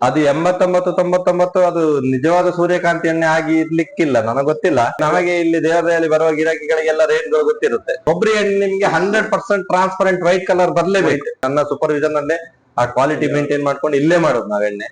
ಅದು 89-99 ಅದು ನಿಜವಾದ ಸೂರ್ಯಕಾಂತಿ ಎಣ್ಣೆ ಆಗಿ ಇರ್ಲಿಕ್ಕಿಲ್ಲ, ನನಗೆ ಗೊತ್ತಿಲ್ಲ. ನಮಗೆ ಇಲ್ಲಿ ದೇವರದಲ್ಲಿ ಬರುವ ಗಿರಾಕಿಗಳಿಗೆಲ್ಲ ರೇಟ್ಗಳು ಗೊತ್ತಿರುತ್ತೆ. ಕೊಬ್ಬರಿ ಎಣ್ಣೆ ನಿಮ್ಗೆ 100% ಟ್ರಾನ್ಸ್ಪರೆಂಟ್ ವೈಟ್ ಕಲರ್ ಬರ್ಲೇಬೇಕು. ನನ್ನ ಸೂಪರ್ವಿಷನ್ ಅಲ್ಲೇ ಆ ಕ್ವಾಲಿಟಿ ಮೇಂಟೈನ್ ಮಾಡ್ಕೊಂಡು ಇಲ್ಲೇ ಮಾಡೋದು ನಾವು ಎಣ್ಣೆ.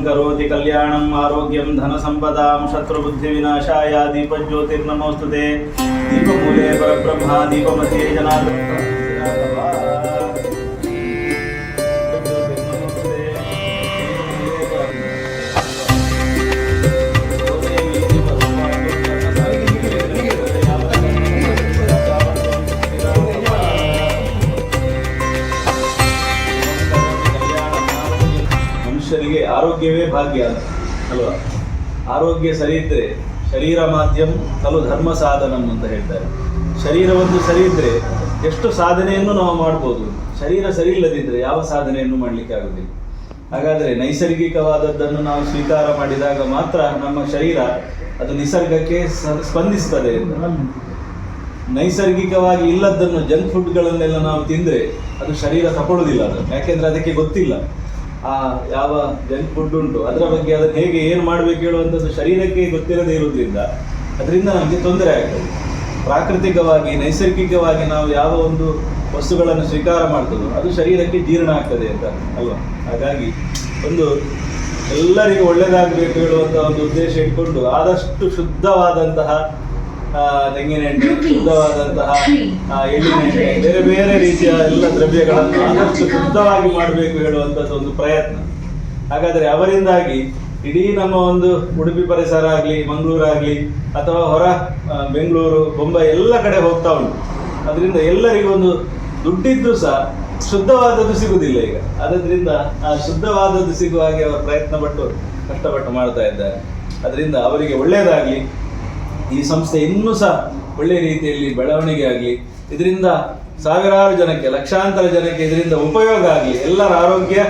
करोति कल्याणं आरोग्यं धन संपदां शत्रुबुद्धि विनाशाय दीपज्योतिर्नमोस्तुते दीपमूले परब्रह्मा दीपमध्ये जनार्दन ಮನುಷ್ಯನಿಗೆ ಆರೋಗ್ಯವೇ ಭಾಗ್ಯ ಅಲ್ವಾ? ಆರೋಗ್ಯ ಸರಿ ಇದ್ದರೆ ಶರೀರ ಮಾಧ್ಯಮ ಖಲು ಧರ್ಮ ಸಾಧನಂ ಅಂತ ಹೇಳ್ತಾರೆ. ಶರೀರವನ್ನು ಸರಿ ಇದ್ದರೆ ಎಷ್ಟು ಸಾಧನೆಯನ್ನು ನಾವು ಮಾಡ್ಬೋದು. ಶರೀರ ಸರಿ ಇಲ್ಲದಿದ್ದರೆ ಯಾವ ಸಾಧನೆಯನ್ನು ಮಾಡಲಿಕ್ಕೆ ಆಗುವುದಿಲ್ಲ. ಹಾಗಾದರೆ ನೈಸರ್ಗಿಕವಾದದ್ದನ್ನು ನಾವು ಸ್ವೀಕಾರ ಮಾಡಿದಾಗ ಮಾತ್ರ ನಮ್ಮ ಶರೀರ ಅದು ನಿಸರ್ಗಕ್ಕೆ ಸ್ಪಂದಿಸ್ತದೆ. ನೈಸರ್ಗಿಕವಾಗಿ ಇಲ್ಲದನ್ನು ಜಂಕ್ ಫುಡ್ಗಳನ್ನೆಲ್ಲ ನಾವು ತಿಂದರೆ ಅದು ಶರೀರ ತಗೊಳ್ಳೋದಿಲ್ಲ. ಅದು ಯಾಕೆಂದರೆ ಅದಕ್ಕೆ ಗೊತ್ತಿಲ್ಲ ಆ ಯಾವ ಜಂಕ್ ಫುಡ್ ಉಂಟು ಅದರ ಬಗ್ಗೆ ಅದನ್ನು ಹೇಗೆ ಏನು ಮಾಡಬೇಕು ಹೇಳುವಂಥದ್ದು ಶರೀರಕ್ಕೆ ಗೊತ್ತಿರದೇ ಇರೋದ್ರಿಂದ ಅದರಿಂದ ನಮಗೆ ತೊಂದರೆ ಆಗ್ತದೆ. ಪ್ರಾಕೃತಿಕವಾಗಿ ನೈಸರ್ಗಿಕವಾಗಿ ನಾವು ಯಾವ ಒಂದು ವಸ್ತುಗಳನ್ನು ಸ್ವೀಕಾರ ಮಾಡ್ತದೋ ಅದು ಶರೀರಕ್ಕೆ ಜೀರ್ಣ ಆಗ್ತದೆ ಅಂತ ಅಲ್ವಾ? ಹಾಗಾಗಿ ಒಂದು ಎಲ್ಲರಿಗೂ ಒಳ್ಳೆಯದಾಗಬೇಕು ಹೇಳುವಂಥ ಒಂದು ಉದ್ದೇಶ ಇಟ್ಕೊಂಡು ಆದಷ್ಟು ಶುದ್ಧವಾದಂತಹ ತೆಂಗಿನ ಎಣ್ಣೆ, ಶುದ್ಧವಾದಂತಹ ಎಳ್ಳಿನ ಎಣ್ಣೆ, ಬೇರೆ ಬೇರೆ ರೀತಿಯ ಎಲ್ಲ ದ್ರವ್ಯಗಳನ್ನು ಆದಷ್ಟು ಶುದ್ಧವಾಗಿ ಮಾಡಬೇಕು ಹೇಳುವಂಥದ್ದು ಒಂದು ಪ್ರಯತ್ನ. ಹಾಗಾದರೆ ಅವರಿಂದಾಗಿ ಇಡೀ ನಮ್ಮ ಒಂದು ಉಡುಪಿ ಪರಿಸರ ಆಗಲಿ, ಮಂಗಳೂರಾಗಲಿ ಅಥವಾ ಹೊರ ಬೆಂಗಳೂರು, ಬೊಂಬೈ ಎಲ್ಲ ಕಡೆ ಹೋಗ್ತಾ ಉಂಟು. ಅದರಿಂದ ಎಲ್ಲರಿಗೂ ಒಂದು ದುಡ್ಡಿದ್ದು ಸಹ ಶುದ್ಧವಾದದ್ದು ಸಿಗುವುದಿಲ್ಲ ಈಗ. ಅದರಿಂದ ಆ ಶುದ್ಧವಾದದ್ದು ಸಿಗುವ ಹಾಗೆ ಅವರು ಪ್ರಯತ್ನಪಟ್ಟು ಕಷ್ಟಪಟ್ಟು ಮಾಡ್ತಾ ಇದ್ದಾರೆ. ಅದರಿಂದ ಅವರಿಗೆ ಒಳ್ಳೆಯದಾಗಲಿ, ಈ ಸಂಸ್ಥೆ ಇನ್ನೂ ಸಹ ಒಳ್ಳೆಯ ರೀತಿಯಲ್ಲಿ ಬೆಳವಣಿಗೆ ಆಗಲಿ, ಇದರಿಂದ ಸಾವಿರಾರು ಜನಕ್ಕೆ, ಲಕ್ಷಾಂತರ ಜನಕ್ಕೆ ಇದರಿಂದ ಉಪಯೋಗ ಆಗಲಿ, ಎಲ್ಲರ ಆರೋಗ್ಯ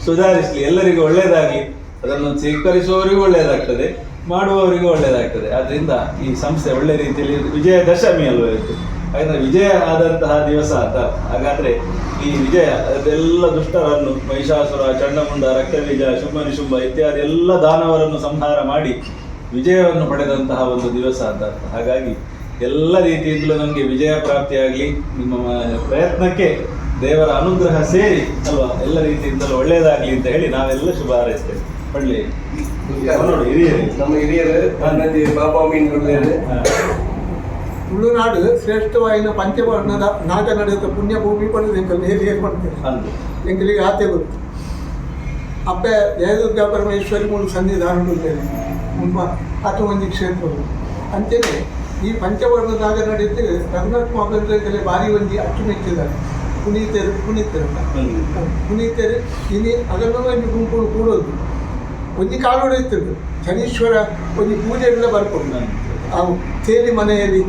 ಸುಧಾರಿಸಲಿ, ಎಲ್ಲರಿಗೂ ಒಳ್ಳೆಯದಾಗಲಿ. ಅದನ್ನು ಸ್ವೀಕರಿಸುವವರಿಗೂ ಒಳ್ಳೆಯದಾಗ್ತದೆ, ಮಾಡುವವರಿಗೂ ಒಳ್ಳೆಯದಾಗ್ತದೆ. ಆದ್ದರಿಂದ ಈ ಸಂಸ್ಥೆ ಒಳ್ಳೆಯ ರೀತಿಯಲ್ಲಿ ವಿಜಯದಶಮಿ ಅಲ್ವ ಇವತ್ತು, ಹಾಗಾದರೆ ವಿಜಯ ಆದಂತಹ ದಿವಸ ಅಂತ. ಹಾಗಾದರೆ ಈ ವಿಜಯ ಅದೆಲ್ಲ ದುಷ್ಟರನ್ನು ಮಹಿಷಾಸುರ, ಚಂಡಮುಂಡ, ರಕ್ತಬೀಜ, ಶುಂಭನಿಶುಂಭ ಇತ್ಯಾದಿ ಎಲ್ಲ ದಾನವರನ್ನು ಸಂಹಾರ ಮಾಡಿ ವಿಜಯವನ್ನು ಪಡೆದಂತಹ ಒಂದು ದಿವಸ ಅಂತ. ಹಾಗಾಗಿ ಎಲ್ಲ ರೀತಿಯಿಂದಲೂ ನಮಗೆ ವಿಜಯ ಪ್ರಾಪ್ತಿಯಾಗಲಿ, ನಿಮ್ಮ ಪ್ರಯತ್ನಕ್ಕೆ ದೇವರ ಅನುಗ್ರಹ ಸೇರಿ ಅಲ್ವಾ ಎಲ್ಲ ರೀತಿಯಿಂದಲೂ ಒಳ್ಳೆಯದಾಗಲಿ ಅಂತ ಹೇಳಿ ನಾವೆಲ್ಲ ಶುಭ ಹಾರೈಸ್ತೇವೆ. ಒಳ್ಳೆಯ ನೋಡಿ ಹಿರಿಯರು, ನಮ್ಮ ಹಿರಿಯರು ಬಾಬಾ ಮೀನುಗಳು ತುಳುನಾಡು ಶ್ರೇಷ್ಠವಾಯಿನ ಪಂಚವರ್ಣದ ನಾಗ ನಡೆಯುತ್ತ ಪುಣ್ಯ ಭೂಮಿ ಪಡೆದು ಎಂಕಲ್ಲಿ ಹೇಳಿ ಏರ್ಪಡ್ತೇನೆ. ಎಂಕಲಿಗೆ ಆತೆ ಗೊತ್ತು ಅಪ್ಪ ಜಯದುರ್ಗಾ ಪರಮೇಶ್ವರಿ ಮೂಲ ಸನ್ನಿಧಾನಗಳಿದ್ದೇನೆ ಮುಲ್ಪ 10 ಮಂದಿ ಕ್ಷೇತ್ರಗಳು ಅಂತೇಳಿ ಈ ಪಂಚವರ್ಣದಾಗ ನಡೆಯುತ್ತೆ. ರಘುನಾಥ್ ಮಹಾಬಂದ್ರದಲ್ಲಿ ಭಾರಿ ಒಂದಿ ಅಚ್ಚುಮೆಚ್ಚಿದ್ದಾರೆ. ಪುನೀತರು ಇಲ್ಲಿ ಅದನ್ನು ಒಂದು ಗುಂಪುಗಳು ಕೂಡೋದು ಒಂದು ಕಾಲು ಹೊಡೆಯುತ್ತಿದ್ದು ಶನೀಶ್ವರ ಒಂದು ಪೂಜೆಗಳ ಬರ್ಕೊಂಡು ಅವು ತೇಲಿ ಮನೆಯಲ್ಲಿ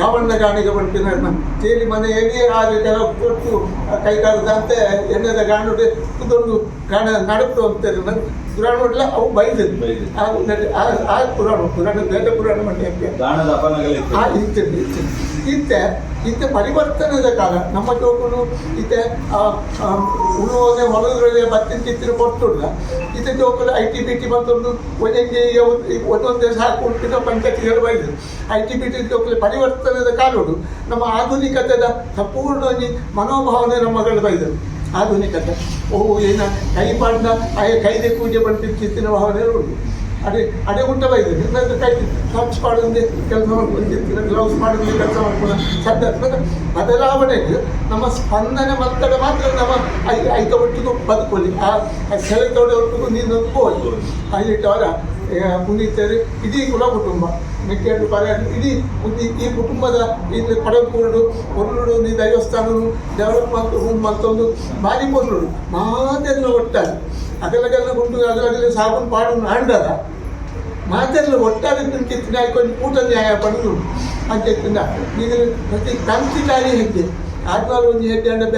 ರಾವಣ ಗಾಣಿಗೆ ಬರ್ತೀನಿ ತೇಲಿ ಮನೆಯಲ್ಲಿ ಆಗ ಕೆಲವು ಕೊಟ್ಟು ಕೈಗಾರದಂತೆ ಎಣ್ಣೆದ ಗಾಣುಡೆ ಇದೊಂದು ಗಾಣ ನಡುತ್ತು ಅಂತಾರೆ ನಂಗೆ ಪುರಾಣ ನೋಡಲ್ಲ ಅವು ಬೈದಿದ್ದು ಆ ಪುರಾಣ ಬೇರೆ ಪುರಾಣ ಮಾಡಿ ಇತ್ತೆ ಪರಿವರ್ತನೆದ ಕಾಲ ನಮ್ಮ ಜೋಕುಲು ಇತ್ತೆ ಉಳುವನೆ ಹೊಲದ್ರಲ್ಲಿ ಬತ್ತಿನ ಚಿತ್ರ ಕೊಟ್ಟುಲ್ಲ ಇತ್ತೆ ಜೋಕುಲು IT-BT ಬಂದೊಂದು ಒಂದೊಂದೇ ಸಾಕು ಪಂಚಾಯತಿಗಳು ಬೈದು IT-BT ಜೋಕುಲು ಪರಿವರ್ತನೆದ ಕಾಲೋಡು ನಮ್ಮ ಆಧುನಿಕತೆದ ಸಂಪೂರ್ಣ ಮನೋಭಾವನೆ ನಮ್ಮಗಳು ಬೈದರು ಆಧುನಿಕತೆ ಏನ ಕೈ ಪಾಡ್ನ ಕೈದೆ ಪೂಜೆ ಬಂದಿದ್ದ ಚಿತ್ತಿನ ಭಾವನೆ ನೋಡು ಅದೇ ಉಂಟ ಬೈದರು ಇನ್ನೊಂದು ಕೈ ಟಚ್ ಮಾಡೋದೇ ಕೆಲಸ ಮಾಡ್ಕೊಂಡು ಗ್ಲೌಸ್ ಮಾಡೋದೇ ಕೆಲಸ ಮಾಡ್ಕೊಂಡು ಸದ್ಯ ಬದಲಾವಣೆಗೆ ನಮ್ಮ ಸ್ಪಂದನೆ ಮಕ್ಕಳ ಮಾತ್ರ ನಮ್ಮ ಐಕ ಒಟ್ಟಿಗೂ ಬದುಕೊಳ್ಳಿ ಆ ಸೆಳೆತೋಡೆ ಒಟ್ಟಿಗೂ ನೀನು ಒಪ್ಬೋದು ಅಲ್ಲಿಟ್ಟವರ ಪುನೀತರು ಇಡೀ ಕುಲ ಕುಟುಂಬ ಮೆಕ್ಕೆಂಡು ಪರ ಇಡೀ ಈ ಕುಟುಂಬದ ಇಲ್ಲಿ ಪಡಕೂಡು ಒಳ್ಳುಡು ನೀ ದೇವಸ್ಥಾನ ಡೆವಲಪ್ಮೆಂಟ್ ರೂಮ್ ಮತ್ತೊಂದು ಭಾರಿ ಪೊರ್ಲುಡು ಮಾತೆಲ್ಲ ಒಟ್ಟಾರೆ ಅಗಲಗೆಲ್ಲ ಗುಂಡು ಅಗಲಗಲ್ಲಿ ಸಾಬೂನು ಪಾಡು ಆಂಡರ ಮಾತೆಲ್ಲ ಒಟ್ಟಾರೆ ತಿಂತಿನ ಹಾಕೊಂಡು ಊಟ ನ್ಯಾಯ ಪಡೆದು ಅಂತ ಈಗ ಪ್ರತಿ ಕಂಚಿಕಾರಿ ಹೆಜ್ಜೆ ಆದ್ಮೇಲೆ ಒಂದು ಹೆಜ್ಜೆ ಅಂದ್ರೆ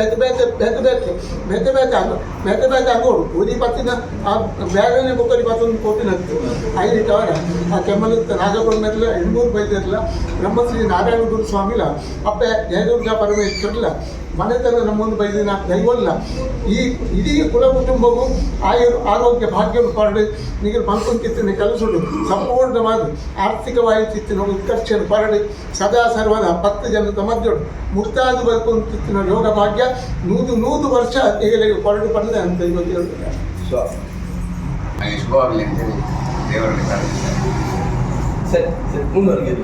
ಬೆತೆ ಆಗೋಡು ಓದಿ ಪತ್ತಿನ ಆ ಬೇರೆನೇ ಬುಕ್ಕಲ್ಲಿ ಪತ್ತೊಂದು ಕೊಟ್ಟಿನಂತೆ ಐದಿಟ್ಟವರ ಆ ಕೆಮ್ಮಲತ್ತ ನಾಗಪುರ ಮೇಲೆ 800 ಬೈದಿರಲ್ಲ ಬ್ರಹ್ಮಶ್ರೀ ನಾರಾಯಣ ಗುರು ಸ್ವಾಮಿಲ ಅಪ್ಪ ಜಯದುರ್ಗಾ ಪರಮೇಶ್ವರ್ಲ ಮನೆತನ ನಮ್ಮೊಂದು ಬೈದಿನ ಕೈಗೊಲ್ಲ ಈ ಇಡೀ ಕುಲ ಕುಟುಂಬವು ಆರೋಗ್ಯ ಭಾಗ್ಯವನ್ನು ಪರಡಿ ನಿಮಗೆ ಬಂಕೊಂತಿತ್ತಿನ ಕೆಲಸಗಳು ಸಂಪೂರ್ಣವಾದ ಆರ್ಥಿಕವಾಗಿ ಚಿತ್ತಿನ ಉತ್ಕರ್ಷೆಯನ್ನು ಪರಡಿ ಸದಾ ಸರ್ವದ 10 ಜನದ ಮಧ್ಯಳು ಮುಕ್ತಾದು ಬರ್ಕೊಂತಿತ್ತಿನ ಯೋಗ ಭಾಗ್ಯ 100 ವರ್ಷ ಈಗಲೇ ಕೊರಡು ಪಡೆದೆ ಅಂತ ಇವತ್ತು ಹೇಳ್ತಾರೆ. ಶುಭವಾಗಲಿ ಅಂತೇಳಿ ದೇವರಲ್ಲಿ ಪ್ರಾರ್ಥಿಸ್ತಾರೆ. ಸರಿ ಮುಂದುವರೆಗೆ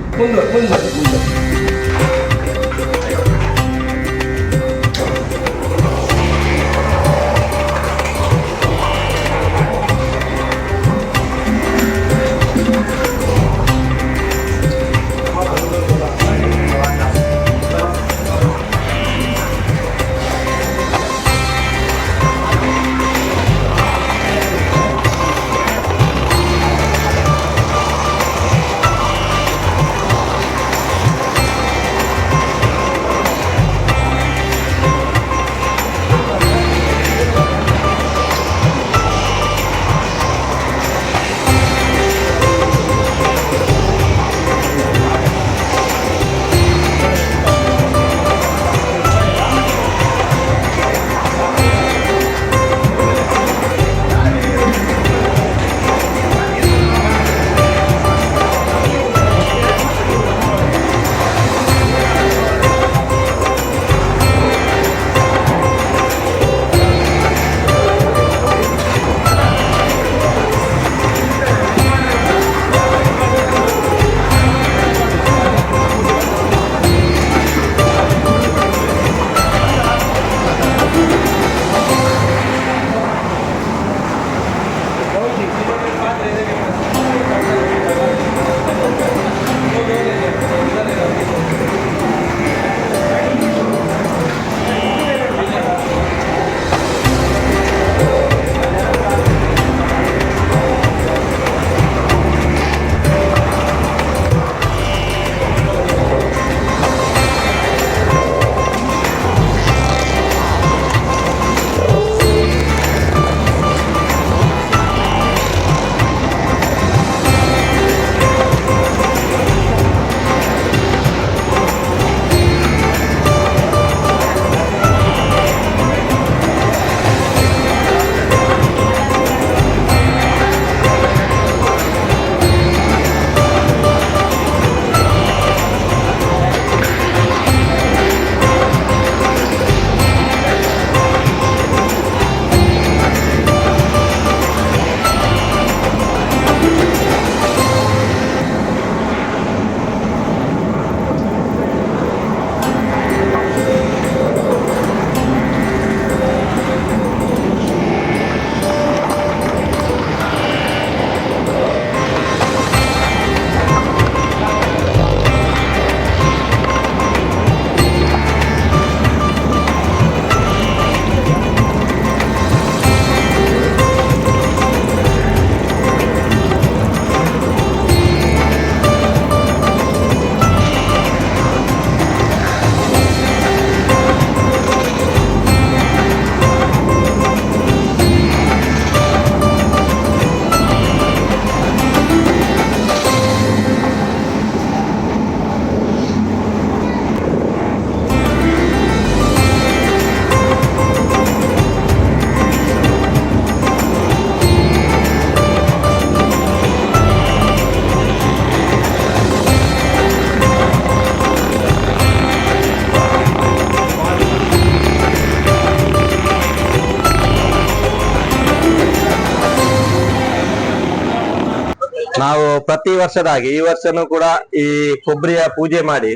ನಾವು ಪ್ರತಿ ವರ್ಷದ ಹಾಗೆ ಈ ವರ್ಷನೂ ಕೂಡ ಈ ಕೊಬ್ಬರಿಯ ಪೂಜೆ ಮಾಡಿ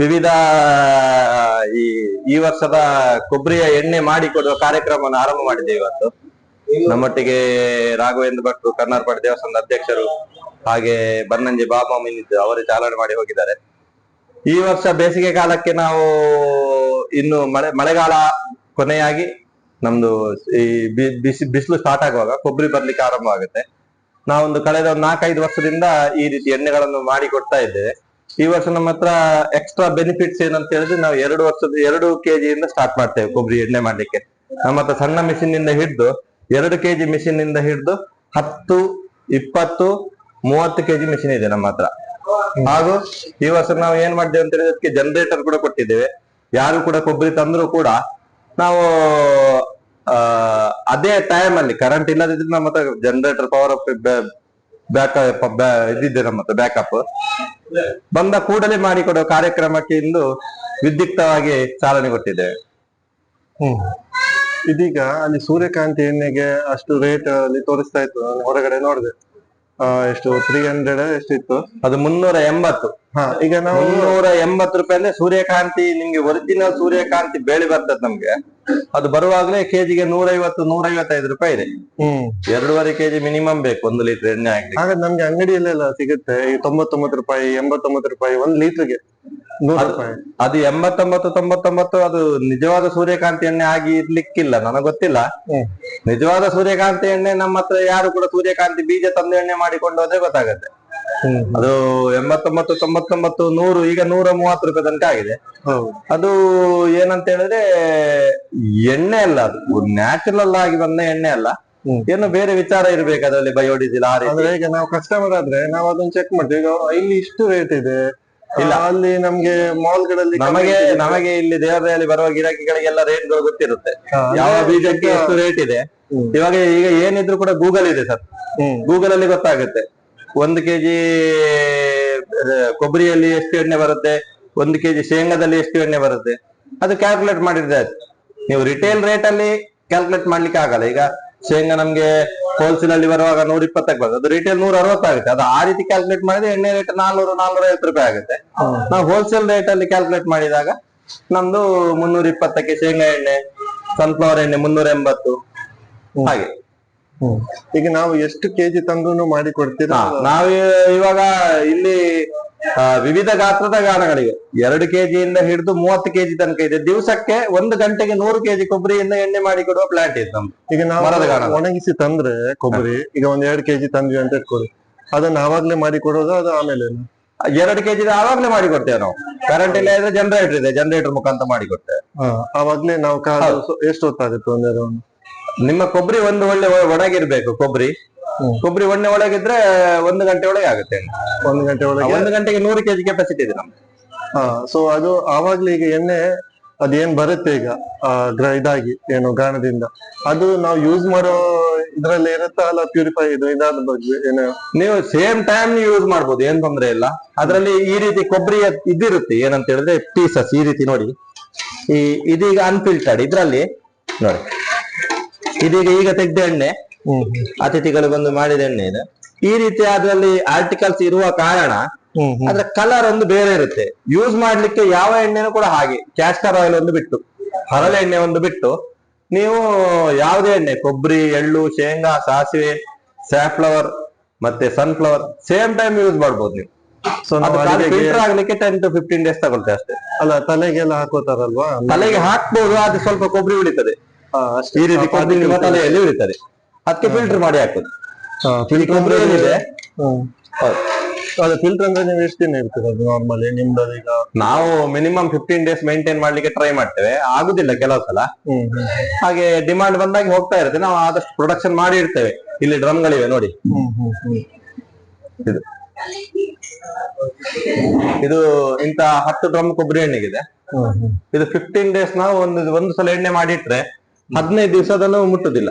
ವಿವಿಧ ಈ ವರ್ಷದ ಕೊಬ್ಬರಿಯ ಎಣ್ಣೆ ಮಾಡಿ ಕೊಡುವ ಕಾರ್ಯಕ್ರಮವನ್ನು ಆರಂಭ ಮಾಡಿದ್ದೇವೆ ಇವತ್ತು. ನಮ್ಮೊಟ್ಟಿಗೆ ರಾಘವೇಂದ್ರ ಭಟ್ರು ಕರ್ನಾಟಕ ದೇವಸ್ಥಾನದ ಅಧ್ಯಕ್ಷರು ಹಾಗೆ ಬನ್ನಂಜಿ ಬಾಬಾ ಮಿನಿದ್ದು ಅವರು ಚಾಲನೆ ಮಾಡಿ ಹೋಗಿದ್ದಾರೆ. ಈ ವರ್ಷ ಬೇಸಿಗೆ ಕಾಲಕ್ಕೆ ನಾವು ಇನ್ನು ಮಳೆಗಾಲ ಕೊನೆಯಾಗಿ ನಮ್ದು ಈ ಬಿಸಿಲು ಸ್ಟಾರ್ಟ್ ಆಗುವಾಗ ಕೊಬ್ಬರಿ ಬರ್ಲಿಕ್ಕೆ ಆರಂಭ ಆಗುತ್ತೆ. ನಾವೊಂದು ಕಳೆದ 4-5 ವರ್ಷದಿಂದ ಈ ರೀತಿ ಎಣ್ಣೆಗಳನ್ನು ಮಾಡಿ ಕೊಡ್ತಾ ಇದ್ದೇವೆ. ಈ ವರ್ಷ ನಮ್ಮ ಹತ್ರ ಎಕ್ಸ್ಟ್ರಾ ಬೆನಿಫಿಟ್ಸ್ ಏನಂತ ಹೇಳಿದ್ರೆ ನಾವು 2 ಕೆಜಿಯಿಂದ ಸ್ಟಾರ್ಟ್ ಮಾಡ್ತೇವೆ ಕೊಬ್ಬರಿ ಎಣ್ಣೆ ಮಾಡ್ಲಿಕ್ಕೆ. ನಮ್ಮ ಹತ್ರ ಸಣ್ಣ ಮಿಷಿನ್ ಇಂದ ಹಿಡಿದು 2 ಕೆಜಿ ಮಿಷಿನ್ ಇಂದ ಹಿಡಿದು 10, 20, 30 ಕೆಜಿ ಮಿಷಿನ್ ಇದೆ ನಮ್ಮ ಹತ್ರ. ಹಾಗೂ ಈ ವರ್ಷ ನಾವು ಏನ್ ಮಾಡಿದ್ದೇವೆ ಅಂತ ಹೇಳಿದ್ರೆ ಅದಕ್ಕೆ ಜನರೇಟರ್ ಕೂಡ ಕೊಟ್ಟಿದ್ದೇವೆ. ಯಾರು ಕೂಡ ಕೊಬ್ಬರಿ ತಂದ್ರು ಕೂಡ ನಾವು ಅದೇ ಟೈಮ್ ಅಲ್ಲಿ ಕರೆಂಟ್ ಇಲ್ಲದಿದ್ರೆ ನಮ್ಮ ಹತ್ರ ಜನರೇಟರ್ ಪವರ್ ಅಪ್ ಇದ್ದಿದೆ ನಮ್ಮ ಹತ್ರ ಬ್ಯಾಕಪ್ ಬಂದ ಕೂಡಲೇ ಮಾಡಿಕೊಡುವ ಕಾರ್ಯಕ್ರಮಕ್ಕೆ ಇಂದು ವಿದ್ಯುಕ್ತವಾಗಿ ಚಾಲನೆ ಕೊಟ್ಟಿದ್ದೇವೆ. ಇದೀಗ ಅಲ್ಲಿ ಸೂರ್ಯಕಾಂತಿ ಎಣ್ಣೆಗೆ ಅಷ್ಟು ರೇಟ್ ಅಲ್ಲಿ ತೋರಿಸ್ತಾ ಇತ್ತು, ನಾನು ಹೊರಗಡೆ ನೋಡಿದೆ. ಎಷ್ಟು 300 ಎಷ್ಟಿತ್ತು? ಅದು 380. ಈಗ ನಾವು 380 ರೂಪಾಯಿ ಅಂದ್ರೆ ಸೂರ್ಯಕಾಂತಿ ನಿಮ್ಗೆ ಒರಿಜಿನಲ್ ಸೂರ್ಯಕಾಂತಿ ಬೇಳೆ ಬರ್ತದೆ ನಮ್ಗೆ. ಅದು ಬರುವಾಗಲೇ ಕೆಜಿಗೆ 150-155 ರೂಪಾಯಿ ಇದೆ. 2.5 ಕೆಜಿ ಮಿನಿಮಮ್ ಬೇಕು 1 ಲೀಟರ್ ಎಣ್ಣೆ ಆಗ್ಲಿ. ಹಾಗಾದ್ರೆ ನಮ್ಗೆ ಅಂಗಡಿಯಲ್ಲೆಲ್ಲ ಸಿಗುತ್ತೆ ಈ 99 ರೂಪಾಯಿ 89 ರೂಪಾಯಿ 1 ಲೀಟರ್ಗೆ 100 ರೂಪಾಯಿ. ಅದು 89-99 ಅದು ನಿಜವಾದ ಸೂರ್ಯಕಾಂತಿ ಎಣ್ಣೆ ಆಗಿ ಇರ್ಲಿಕ್ಕಿಲ್ಲ, ನನಗೆ ಗೊತ್ತಿಲ್ಲ. ನಿಜವಾದ ಸೂರ್ಯಕಾಂತಿ ಎಣ್ಣೆ ನಮ್ಮ ಹತ್ರ ಯಾರು ಕೂಡ ಸೂರ್ಯಕಾಂತಿ ಬೀಜ ತಂದು ಎಣ್ಣೆ ಮಾಡಿಕೊಂಡು ಹೋದ್ರೆ ಗೊತ್ತಾಗತ್ತೆ. ಅದು 89-99-100 ಈಗ 130 ರೂಪಾಯಿ ತನಕ ಆಗಿದೆ. ಅದು ಏನಂತ ಹೇಳಿದ್ರೆ ಎಣ್ಣೆ ಅಲ್ಲ, ಅದು ನ್ಯಾಚುರಲ್ ಆಗಿ ಬಂದ ಎಣ್ಣೆ ಅಲ್ಲ. ಏನು ಬೇರೆ ವಿಚಾರ ಇರ್ಬೇಕು ಅದರಲ್ಲಿ, ಬಯೋಡೀಸೆಲ್ ಆ ರೀತಿ. ಈಗ ನಾವು ಕಸ್ಟಮರ್ ಆದ್ರೆ ನಾವು ಅದನ್ನ ಚೆಕ್ ಮಾಡ್ತೀವಿ. ಈಗ ಇಲ್ಲಿ ಇಷ್ಟು ರೇಟ್ ಇದೆ, ಇಲ್ಲ ಅಲ್ಲಿ ನಮ್ಗೆ ಮಾಲ್ಗಳಲ್ಲಿ ನಮಗೆ ಇಲ್ಲಿ ದೇವರದಲ್ಲಿ ಬರುವ ಗಿರಾಕಿಗಳಿಗೆಲ್ಲ ರೇಟ್ಗಳು ಗೊತ್ತಿರುತ್ತೆ, ಯಾವ ಬೀಜಕ್ಕೆ ಎಷ್ಟು ರೇಟ್ ಇದೆ. ಈಗ ಏನಿದ್ರು ಕೂಡ ಗೂಗಲ್ ಇದೆ ಸರ್, ಗೂಗಲ್ ಅಲ್ಲಿ ಗೊತ್ತಾಗುತ್ತೆ 1 ಕೆಜಿ ಕೊಬ್ಬರಿಯಲ್ಲಿ ಎಷ್ಟು ಎಣ್ಣೆ ಬರುತ್ತೆ, 1 ಕೆಜಿ ಶೇಂಗಾದಲ್ಲಿ ಎಷ್ಟು ಎಣ್ಣೆ ಬರುತ್ತೆ, ಅದು ಕ್ಯಾಲ್ಕುಲೇಟ್ ಮಾಡಿದ್ರೆ ನೀವು ರಿಟೇಲ್ ರೇಟ್ ಅಲ್ಲಿ ಕ್ಯಾಲ್ಕುಲೇಟ್ ಮಾಡ್ಲಿಕ್ಕೆ ಆಗಲ್ಲ. ಈಗ ಶೇಂಗಾ ನಮ್ಗೆ ಹೋಲ್ಸೇಲ್ ಅಲ್ಲಿ ಬರುವಾಗ 120 ಬರ್ತದೆ, ಅದು ರಿಟೇಲ್ 160 ಆಗುತ್ತೆ. ಅದು ಆ ರೀತಿ ಕ್ಯಾಲ್ಕುಲೇಟ್ ಮಾಡಿದ್ರೆ ಎಣ್ಣೆ ರೇಟ್ 400-450 ರೂಪಾಯಿ ಆಗುತ್ತೆ. ನಾವು ಹೋಲ್ಸೇಲ್ ರೇಟ್ ಅಲ್ಲಿ ಕ್ಯಾಲ್ಕುಲೇಟ್ ಮಾಡಿದಾಗ ನಮ್ದು 320ಕ್ಕೆ ಶೇಂಗಾ ಎಣ್ಣೆ, ಸನ್ಫ್ಲವರ್ ಎಣ್ಣೆ 380 ಹಾಗೆ. ಈಗ ನಾವು ಎಷ್ಟು ಕೆಜಿ ತಂದು ಮಾಡಿ ಕೊಡ್ತೀರಾ? ನಾವು ಇವಾಗ ಇಲ್ಲಿ ವಿವಿಧ ಗಾತ್ರದ ಗಾಣಗಳಿಗೆ 2 ಕೆಜಿಯಿಂದ ಹಿಡಿದು 30 ಕೆಜಿ ತನಕ ಇದೆ. ದಿವಸಕ್ಕೆ 1 ಗಂಟೆಗೆ 100 ಕೆಜಿ ಕೊಬ್ಬರಿಯಿಂದ ಎಣ್ಣೆ ಮಾಡಿ ಕೊಡುವ ಪ್ಲಾಂಟ್ ಇದೆ ನಮ್ದು. ಈಗ ನಾವು ಒಣಗಿಸಿ ತಂದ್ರೆ ಕೊಬ್ಬರಿ ಈಗ 1-2 ಕೆಜಿ ತಂದ್ವಿ ಅಂತ ಇಟ್ಕೊಳ್ಳಿ, ಅದನ್ನ ಆವಾಗ್ಲೇ ಮಾಡಿ ಕೊಡೋದು ಅದು ಆಮೇಲೆ 2 ಕೆಜಿ ಆವಾಗ್ಲೇ ಮಾಡಿ ಕೊಡ್ತೇವೆ ನಾವು. ಕರೆಂಟ್ ಇಲ್ಲ ಇದ್ರೆ ಜನರೇಟರ್ ಇದೆ, ಜನರೇಟರ್ ಮುಖಾಂತರ ಮಾಡಿ ಕೊಡ್ತೇವೆ. ಆವಾಗ್ಲೇ ನಾವು ಎಷ್ಟು ಹೊತ್ತಾಗುತ್ತೆ ಒಂದೇ? ನಿಮ್ಮ ಕೊಬ್ಬರಿ ಒಂದು ಒಳ್ಳೆ ಒಣಗಿರ್ಬೇಕು. ಕೊಬ್ಬರಿ ಒಣಗಿದ್ರೆ 1 ಗಂಟೆ ಒಳಗೆ ಆಗುತ್ತೆ. 1 ಗಂಟೆ ಒಳಗೆ 1 ಗಂಟೆಗೆ 100 ಕೆಜಿ ಕೆಪಾಸಿಟಿ ಇದೆ ನಮ್ದು. ಸೊ ಅದು ಆವಾಗ್ಲೇ ಈಗ ಎಣ್ಣೆ ಅದೇನ್ ಬರುತ್ತೆ ಈಗ ಇದಾಗಿ ಏನು ಗಾಣದಿಂದ, ಅದು ನಾವು ಯೂಸ್ ಮಾಡೋ ಇದ್ರಲ್ಲಿ ಇರುತ್ತಾ ಅಲ್ಲ ಪ್ಯೂರಿಫೈ ಇದು ಇದಾದ ಬಗ್ಗೆ ಏನು? ನೀವು ಸೇಮ್ ಟೈಮ್ ಯೂಸ್ ಮಾಡ್ಬೋದು, ಏನ್ ತೊಂದ್ರೆ ಇಲ್ಲ. ಅದ್ರಲ್ಲಿ ಈ ರೀತಿ ಕೊಬ್ಬರಿ ಇದಿರುತ್ತೆ, ಏನಂತ ಹೇಳಿದ್ರೆ ಪೀಸಸ್ ಈ ರೀತಿ ನೋಡಿ. ಇದೀಗ ಅನ್ಫಿಲ್ಟರ್ಡ್ ಇದ್ರಲ್ಲಿ ನೋಡಿ, ಇದೀಗ ಈಗ ತೆಗ್ದ ಎಣ್ಣೆ, ಅತಿಥಿಗಳು ಬಂದು ಮಾಡಿದ ಎಣ್ಣೆ ಇದೆ. ಈ ರೀತಿ ಅದ್ರಲ್ಲಿ ಆರ್ಟಿಕಲ್ಸ್ ಇರುವ ಕಾರಣ ಅದ್ರ ಕಲರ್ ಒಂದು ಬೇರೆ ಇರುತ್ತೆ. ಯೂಸ್ ಮಾಡ್ಲಿಕ್ಕೆ ಯಾವ ಎಣ್ಣೆನೂ ಕೂಡ ಹಾಗೆ, ಕ್ಯಾಸ್ಟರ್ ಆಯಿಲ್ ಒಂದು ಬಿಟ್ಟು, ಹರಳೆ ಎಣ್ಣೆ ಒಂದು ಬಿಟ್ಟು ನೀವು ಯಾವುದೇ ಎಣ್ಣೆ ಕೊಬ್ಬರಿ, ಎಳ್ಳು, ಶೇಂಗಾ, ಸಾಸಿವೆ, ಸ್ಯಾಫ್ಲವರ್ ಮತ್ತೆ ಸನ್ಫ್ಲವರ್ ಸೇಮ್ ಟೈಮ್ ಯೂಸ್ ಮಾಡ್ಬೋದು ನೀವು. ಫಿಲ್ಟರ್ ಆಗ್ಲಿಕ್ಕೆ 10 to 15 ಡೇಸ್ ತಗೊಳ್ತೆ ಅಷ್ಟೇ. ಅಲ್ಲ ತಲೆಗೆಲ್ಲ ಹಾಕೋತಾರಲ್ವಾ? ತಲೆಗೆ ಹಾಕ್ಬೋದು, ಅದು ಸ್ವಲ್ಪ ಕೊಬ್ಬರಿ ಉಳಿತದೆ. ಈ ರೀತಿ ಕೊಬ್ಬರಿ ನಿಮ್ಮ ತಲೆಯಲ್ಲಿ ಉಳಿತದೆ, ಅದಕ್ಕೆ ಫಿಲ್ಟರ್ ಮಾಡಿ ಹಾಕೋದು. ಫಿಲ್ಟರ್ ಏನಿದೆ ಅದು ಫಿಲ್ಟರ್ ಅಂದ್ರೆ ನೀವು ಎಷ್ಟು ದಿನ ಇರ್ತೀರ ನಾರ್ಮಲಿ ನಿಮ್ದು? ಈಗ ನಾವು ಮಿನಿಮಮ್ 15 ಡೇಸ್ ಮೇಂಟೈನ್ ಮಾಡ್ಲಿಕ್ಕೆ ಟ್ರೈ ಮಾಡ್ತೇವೆ, ಆಗುದಿಲ್ಲ ಕೆಲವು ಸಲ. ಹಾಗೆ ಡಿಮಾಂಡ್ ಬಂದಾಗ ಹೋಗ್ತಾ ಇರುತ್ತೆ. ನಾವು ಆದಷ್ಟು ಪ್ರೊಡಕ್ಷನ್ ಮಾಡಿ ಇರ್ತೇವೆ. ಇಲ್ಲಿ ಡ್ರಮ್ಗಳಿವೆ ನೋಡಿ, ಇದು ಇಂತ 10 ಡ್ರಮ್ ಕೊಬ್ಬರಿ ಎಣ್ಣೆಗಿದೆ. ಇದು 15 ಡೇಸ್ ನಾವು ಒಂದು ಸಲ ಎಣ್ಣೆ ಮಾಡಿಟ್ರೆ 15 ದಿವಸ ಅದನ್ನು ಮುಟ್ಟುದಿಲ್ಲ.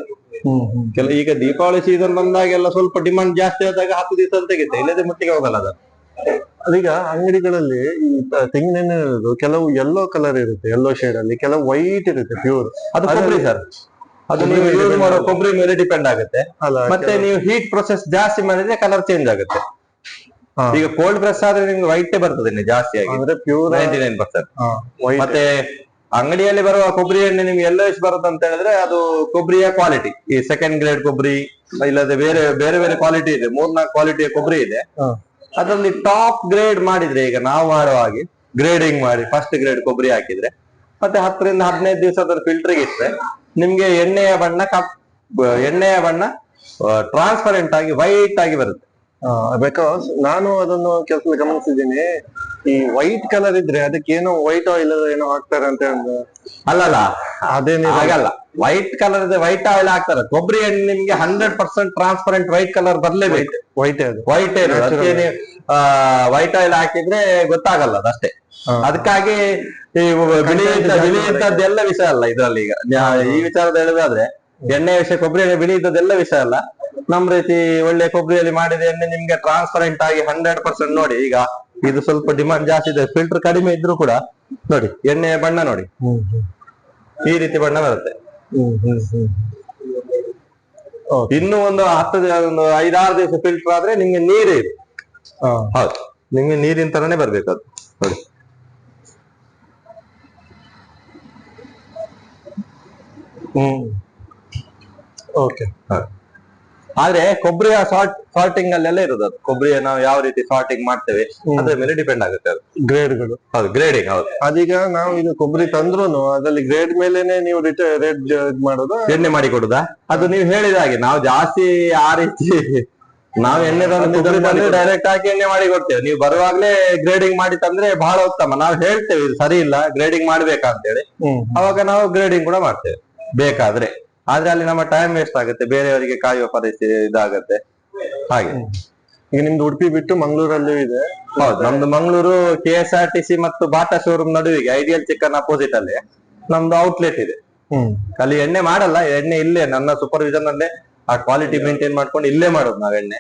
ಈಗ ದೀಪಾವಳಿ ಸೀಸನ್ ಬಂದಾಗೆಲ್ಲ ಸ್ವಲ್ಪ ಡಿಮಾಂಡ್ ಜಾಸ್ತಿ ಆದಾಗ 10 ದಿವಸ ತೆಗಿತೆ, ಇಲ್ಲದೆ ಮುಟ್ಟಿಗೆ ಹೋಗಲ್ಲ ಅದು. ಅದೀಗ ಅಂಗಡಿಗಳಲ್ಲಿ ಈ ತೆಂಗಿನೆಣ್ಣೆ ಇರೋದು ಕೆಲವು ಯೆಲ್ಲೋ ಕಲರ್ ಇರುತ್ತೆ, ಯೆಲ್ಲೋ ಶೇಡ್ ಅಲ್ಲಿ, ಕೆಲವು ವೈಟ್ ಇರುತ್ತೆ ಪ್ಯೂರ್. ಅದು ಕೊಬ್ಬರಿ ಸರ್, ಅದು ನೀವು ಯೂಸ್ ಮಾಡೋ ಕೊಬ್ಬರಿ ಮೇಲೆ ಡಿಪೆಂಡ್ ಆಗುತ್ತೆ. ಅಲ್ಲ ಮತ್ತೆ ನೀವು ಹೀಟ್ ಪ್ರೊಸೆಸ್ ಜಾಸ್ತಿ ಮಾಡಿದ್ರೆ ಕಲರ್ ಚೇಂಜ್ ಆಗುತ್ತೆ. ಈಗ ಕೋಲ್ಡ್ ಪ್ರೆಸ್ ಆದ್ರೆ ನಿಮ್ಗೆ ವೈಟ್ ಬರ್ತದೆ ಜಾಸ್ತಿ ಆಗಿ, ಅಂದ್ರೆ ಪ್ಯೂರ್ 99%. ಮತ್ತೆ ಅಂಗಡಿಯಲ್ಲಿ ಬರುವ ಕೊಬ್ಬರಿ ಎಣ್ಣೆ ನಿಮ್ಗೆ ಎಲ್ಲೋ ಎಷ್ಟು ಬರುತ್ತೆ ಅಂತ ಹೇಳಿದ್ರೆ ಅದು ಕೊಬ್ಬರಿಯ ಕ್ವಾಲಿಟಿ, ಈ ಸೆಕೆಂಡ್ ಗ್ರೇಡ್ ಕೊಬ್ಬರಿ ಇಲ್ಲದೆ ಬೇರೆ ಬೇರೆ ಬೇರೆ ಕ್ವಾಲಿಟಿ ಇದೆ, 3-4 ಕ್ವಾಲಿಟಿಯ ಕೊಬ್ಬರಿ ಇದೆ. ಅದರಲ್ಲಿ ಟಾಪ್ ಗ್ರೇಡ್ ಮಾಡಿದ್ರೆ, ಈಗ ನಾವು ಮಾಡೋ ಹಾಗೆ ಗ್ರೇಡಿಂಗ್ ಮಾಡಿ ಫಸ್ಟ್ ಗ್ರೇಡ್ ಕೊಬ್ಬರಿ ಹಾಕಿದ್ರೆ ಮತ್ತೆ 10 ರಿಂದ 15 ದಿವಸ ಅದರ ಫಿಲ್ಟರ್ಗೆ ಇಟ್ರೆ ನಿಮ್ಗೆ ಎಣ್ಣೆಯ ಬಣ್ಣ ಟ್ರಾನ್ಸ್ಪರೆಂಟ್ ಆಗಿ ವೈಟ್ ಆಗಿ ಬರುತ್ತೆ. ಬಿಕಾಸ್ ನಾನು ಅದನ್ನು ಕೆಲಸ ಗಮನಿಸಿದ್ದೀನಿ, ಈ ವೈಟ್ ಕಲರ್ ಇದ್ರೆ ಅದಕ್ಕೆ ಏನೋ ವೈಟ್ ಆಯಿಲ್ ಏನೋ ಹಾಕ್ತಾರೆ ಅಂತ ಅಲ್ಲಲ್ಲ, ಅದೇನೇ ಹಾಗಲ್ಲ. ವೈಟ್ ಕಲರ್ ಇದೆ, ವೈಟ್ ಆಯಿಲ್ ಹಾಕ್ತಾರೆ. ಕೊಬ್ಬರಿ ಎಣ್ಣೆ ನಿಮ್ಗೆ 100% ಟ್ರಾನ್ಸ್ಪರೆಂಟ್ ವೈಟ್ ಕಲರ್ ಬರ್ಲೇಬೇಕು. ವೈಟ್ ಅದಕ್ಕೆ ನೀವು ವೈಟ್ ಆಯಿಲ್ ಹಾಕಿದ್ರೆ ಗೊತ್ತಾಗಲ್ಲ ಅದಷ್ಟೇ. ಅದಕ್ಕಾಗಿ ಈ ಬಿಳಿ ಇದ್ದದ್ದೆಲ್ಲ ವಿಷಯ ಅಲ್ಲ ಇದ್ರಲ್ಲಿ. ಈಗ ಈ ವಿಚಾರದ ಹೇಳುದಾದ್ರೆ ಎಣ್ಣೆ ವಿಷಯ, ಕೊಬ್ಬರಿ ಎಣ್ಣೆ ಬಿಳಿ ಇದ್ದದ್ದೆಲ್ಲ ವಿಷಯ ಅಲ್ಲ. ನಮ್ ರೀತಿ ಒಳ್ಳೆ ಕೊಬ್ಬರಿಯಲ್ಲಿ ಮಾಡಿದ ಎಣ್ಣೆ ನಿಮ್ಗೆ ಟ್ರಾನ್ಸ್ಪರೆಂಟ್ ಆಗಿ 100% ನೋಡಿ. ಈಗ ಇದು ಸ್ವಲ್ಪ ಡಿಮಾಂಡ್ ಜಾಸ್ತಿ ಇದೆ, ಫಿಲ್ಟರ್ ಕಡಿಮೆ ಇದ್ರೂ ಕೂಡ ನೋಡಿ ಎಣ್ಣೆಯ ಬಣ್ಣ ನೋಡಿ ಈ ರೀತಿ ಬಣ್ಣ ಬರುತ್ತೆ. ಇನ್ನು ಒಂದು 5-6 ದಿವಸ ಫಿಲ್ಟರ್ ಆದ್ರೆ ನಿಮ್ಗೆ ನೀರೇ ಇದೆ. ಹೌದು, ನಿಮ್ಗೆ ನೀರಿನ ತರನೇ ಬರ್ಬೇಕು ಅದು ನೋಡಿ. ಓಕೆ. ಆದ್ರೆ ಕೊಬ್ಬರಿಯ ಸಾರ್ಟಿಂಗ್ ಅಲ್ಲೆಲ್ಲ ಇರೋದು. ಅದು ಕೊಬ್ಬರಿಯ ನಾವು ಯಾವ ರೀತಿ ಸಾರ್ಟಿಂಗ್ ಮಾಡ್ತೇವೆ ಅದ್ರ ಮೇಲೆ ಡಿಪೆಂಡ್ ಆಗುತ್ತೆ ಅದು. ಗ್ರೇಡ್ಗಳು. ಹೌದು, ಗ್ರೇಡಿಂಗ್. ಹೌದು, ಅದೀಗ ನಾವು ಇದು ಕೊಬ್ಬರಿ ತಂದ್ರುನು ಅದ್ರಲ್ಲಿ ಗ್ರೇಡ್ ಮೇಲೆನೆ ನೀವು ರೇಟ್ ಮಾಡೋದು, ಎಣ್ಣೆ ಮಾಡಿ ಕೊಡುದಾ? ಅದು ನೀವು ಹೇಳಿದ ಹಾಗೆ ನಾವು ಜಾಸ್ತಿ ಆ ರೀತಿ ನಾವು ಎಣ್ಣೆ ತಂದು ಡೈರೆಕ್ಟ್ ಹಾಕಿ ಎಣ್ಣೆ ಮಾಡಿ ಕೊಡ್ತೇವೆ. ನೀವು ಬರುವಾಗ್ಲೇ ಗ್ರೇಡಿಂಗ್ ಮಾಡಿ ತಂದ್ರೆ ಬಹಳ ಉತ್ತಮ. ನಾವು ಹೇಳ್ತೇವೆ ಇದು ಸರಿ ಇಲ್ಲ, ಗ್ರೇಡಿಂಗ್ ಮಾಡ್ಬೇಕಾ ಅಂತ ಹೇಳಿ, ಅವಾಗ ನಾವು ಗ್ರೇಡಿಂಗ್ ಕೂಡ ಮಾಡ್ತೇವೆ ಬೇಕಾದ್ರೆ. ಆದ್ರೆ ಅಲ್ಲಿ ನಮ್ಮ ಟೈಮ್ ವೇಸ್ಟ್ ಆಗುತ್ತೆ, ಬೇರೆಯವರಿಗೆ ಕಾಯುವ ಪರಿಸ್ಥಿತಿ ಇದಾಗತ್ತೆ. ಹಾಗೆ ಈಗ ನಿಮ್ದು ಉಡುಪಿ ಬಿಟ್ಟು ಮಂಗಳೂರಲ್ಲೂ ಇದೆ. ಹೌದು, ನಮ್ದು ಮಂಗಳೂರು KSRTC ಮತ್ತು ಬಾಟಾ ಶೋರೂಮ್ ನಡುವಿಗೆ ಐಡಿಯಲ್ ಚಿಕನ್ ಅಪೋಸಿಟ್ ಅಲ್ಲಿ ನಮ್ದು ಔಟ್ಲೆಟ್ ಇದೆ. ಅಲ್ಲಿ ಎಣ್ಣೆ ಮಾಡಲ್ಲ, ಎಣ್ಣೆ ಇಲ್ಲೇ ನನ್ನ ಸೂಪರ್ವಿಷನ್ ಅಲ್ಲೇ ಆ ಕ್ವಾಲಿಟಿ ಮೇಂಟೈನ್ ಮಾಡ್ಕೊಂಡು ಇಲ್ಲೇ ಮಾಡೋದು ನಾವ್ ಎಣ್ಣೆ.